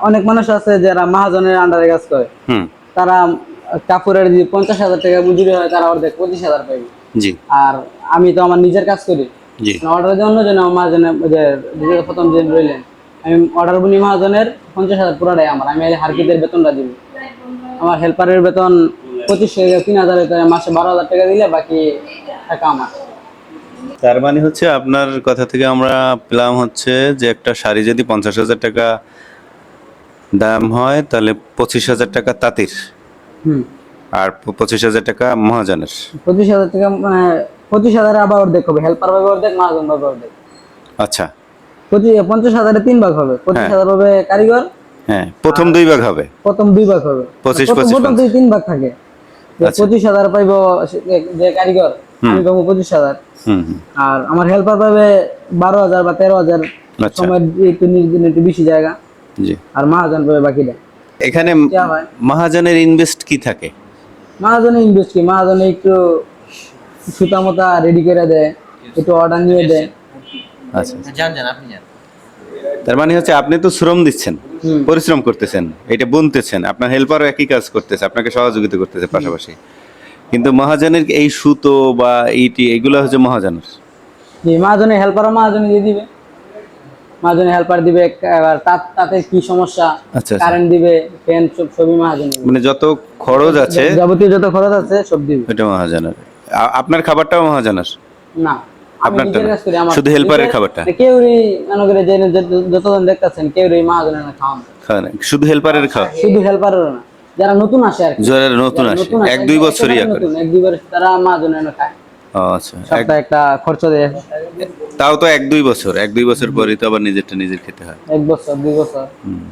অনেক মানুষ আছে যারা মহাজনের আন্ডারে কাজ করে, হুম। তারা কাপড়ের যদি 50,000 টাকা মজুরি হয়, তারা অর্ধেক 25,000 পাইবে। জি আর আমি তো আমার নিজের কাজ করি, জি অর্ডারের জন্য যেন মহাজনের যে প্রথম যে রইলেন, আমি অর্ডার বলি মহাজনের 50,000 পুরাটাই আমার, আমি হারকিতের বেতনটা দিব। আমার হেল্পারের বেতন 25,000 3,000 মাসে 12,000 টাকা দিলে বাকি টাকা আমার। তার মানে হচ্ছে আপনার কথা থেকে আমরা পেলাম হচ্ছে যে একটা শাড়ি যদি 50,000 টাকা দাম হয় তাহলে 25,000 টাকা তাঁতির হুম, আর 25,000 টাকা মহাজনের। 25,000 টাকা, মানে 25,000 আবার অর্ধেক হবে, হেল্পার পাবে অর্ধেক, মহাজন পাবে অর্ধেক। আচ্ছা 50,000 তিন ভাগ হবে, 25,000 পাবে কারিগর, হ্যাঁ, প্রথম আর 2 ভাগ হবে। প্রথম 2 ভাগ হবে, 25 প্রথম 25 প্রথম 50। তিন ভাগ থাকে। যে আচ্ছা 25,000 পাইব যে কারিগর, আমি পাবো 25,000, হুম হুম। আর আমার হেল্পার পাবে 12,000 বা 13,000, আচ্ছা সময় একটু দিন একটু বেশি জায়গা, জি। আর মহাজন পাবে বাকিটা। এখানে যা হয় মহাজনের ইনভেস্ট কি থাকে? মহাজনে ইনভেস্ট কি, মহাজনে একটু সুতা মতা রেডি করে দেয়, একটু অর্ডার নিয়ে দেয়। আচ্ছা তার মানে হচ্ছে আপনি তো শ্রম দিচ্ছেন, হুম। পরিশ্রম করতেছেন, এটা বুনতেছেন, আপনার হেল্পারও একই কাজ করতেছে, আপনাকে সহযোগিতা করতেছে পাশাপাশি। কিন্তু মহাজনের এই সুতো বা এইটি এগুলো হচ্ছে মহাজনের। যে মহাজনে হেল্পারও মহাজনে দিয়ে দিবে, মহাজনে হেল্পার দিবে, এবার তাতে কি সমস্যা, আচ্ছা আচ্ছা, কারেন্ট দিবে, ফ্যান সবই মহাজনে দিবে। মানে যত খরচ আছে যাবতীয় যত খরচ আছে সব দিবে। এটা মহাজনের। আপনার খাবারটাও মহাজনের? না, আমি আপনারটা নিজের না, কাজ করি, আমার শুধু হেল্পারের নিজের। খাবারটা কেউই মনে করে যে যতজন দেখতেছেন কেউই মহাজনের না খাওয়ান, খাওয়া না, শুধু হেল্পারের খাওয়া? শুধু হেল্পারেরও না, যারা নতুন আসে আর কি, যারা নতুন যারা আসে নতুন আসে 1-2 বছর একেবারে ইয়া করে। নতুন 1-2 বার তারা মহাজনের না খায়, ও আচ্ছা, সপ্তাহে একটা খরচ দেয়। তাও তো 1-2 বছর, 1-2 বছর পরেই তো আবার নিজেরটা নিজের খেতে হয়। 1 বছর 2 বছর। হুম।